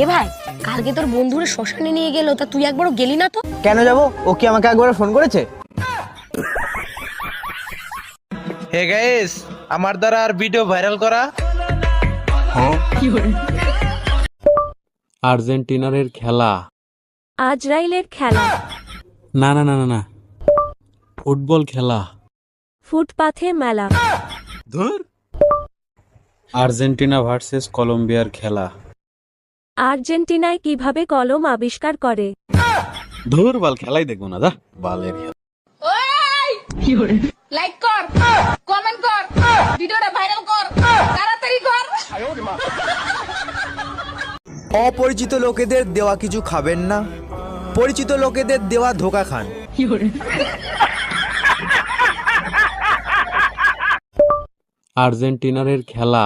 এ ভাই, কালকে তোর বন্ধুরা শ্মশানে নিয়ে গেল, তা তুই একবারও গেলি না তো? কেন যাব? ও কি আমাকে একবার ফোন করেছে? হে গাইস, আমার দ্বারা আর ভিডিও ভাইরাল করা। আর্জেন্টিনার খেলা। আজরাইলের খেলা। না না না না না, ফুটবল খেলা। ফুটপাথে মেলা। ধুর। আর্জেন্টিনা ভার্সেস কলম্বিয়ার খেলা। আর্জেন্টিনায় কিভাবে কলম আবিষ্কার করে? ধুর বাল, খেলাই দেখবো না, দা বালের খেলা। লাইক কর, কমেন্ট কর, ভিডিওটা ভাইরাল কর, তাড়াতাড়ি কর। অপরিচিত লোকেদের দেওয়া কিছু খাবেন না, পরিচিত লোকেদের দেওয়া ধোকা খান। আর্জেন্টিনার খেলা।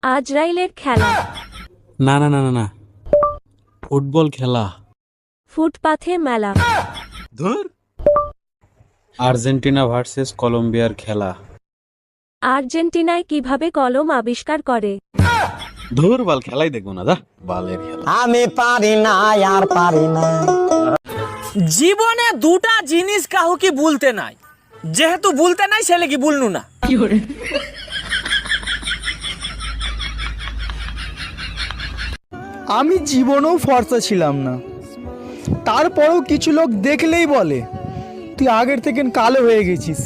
আজরাইলের খেলা। না না না না না, ফুটবল খেলা। ফুটপাথে মেলা। ধুর। আর্জেন্টিনা ভার্সেস কলম্বিয়ার খেলা। আর্জেন্টিনায় কিভাবে কলম আবিষ্কার করে? ধুর বাল, খেলাই দেখবো না, দা বালের খেলা। আমি পারি না, আর পারি না। জীবনে দুটা জিনিস কাউকে বলতে নাই, যেহেতু বলতে নাই ছেলে কি বলনু না। আমি জীবনেও ফর্সা ছিলাম না, তারপরেও কিছু লোক দেখলেই বলে তুই আগের থেকে কালো হয়ে গেছিস।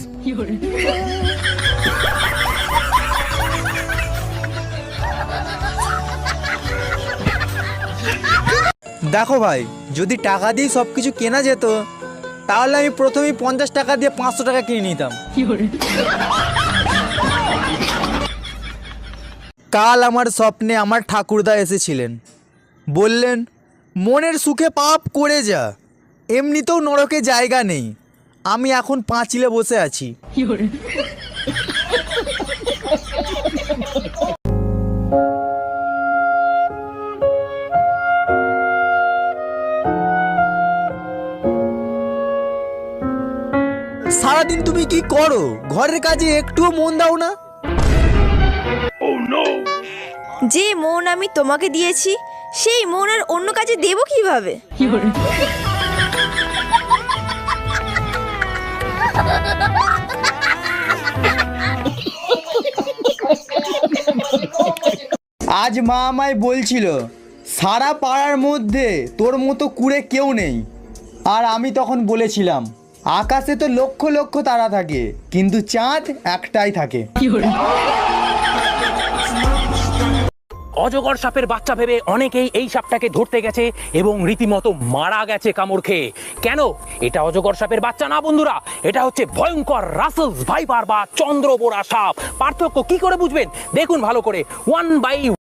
দেখো ভাই, যদি টাকা দিয়ে সবকিছু কেনা যেত, তাহলে আমি প্রথমেই 50 টাকা দিয়ে 500 টাকা কিনে নিতাম। কাল আমার স্বপ্নে আমার ঠাকুরদা এসেছিলেন, বললেন মনের সুখে পাপ করে যা, এমনিতেও নরকে জায়গা নেই। আমি এখন পাঁচিলে বসে আছি। সারাদিন তুমি কি করো? ঘরের কাজে একটুও মন দাও না? যে মন আমি তোমাকে দিয়েছি, সেই মন আর অন্য কাজে দেব কিভাবে? আজ মা আমায় বলছিল সারা পাড়ার মধ্যে তোর মতো কুড়ে কেউ নেই। আর আমি তখন বলেছিলাম আকাশে তো লক্ষ লক্ষ তারা থাকে, কিন্তু চাঁদ একটাই থাকে। অজগর সাপের বাচ্চা ভেবে অনেকেই এই সাপটাকে ধরতে গেছে এবং রীতিমতো মারা গেছে কামড় খেয়ে। কেন? এটা অজগর সাপের বাচ্চা না বন্ধুরা, এটা হচ্ছে ভয়ঙ্কর রাসেলস ভাইপার বা চন্দ্রবোরা সাপ। পার্থক্য কি করে বুঝবেন? দেখুন ভালো করে, 1 বাই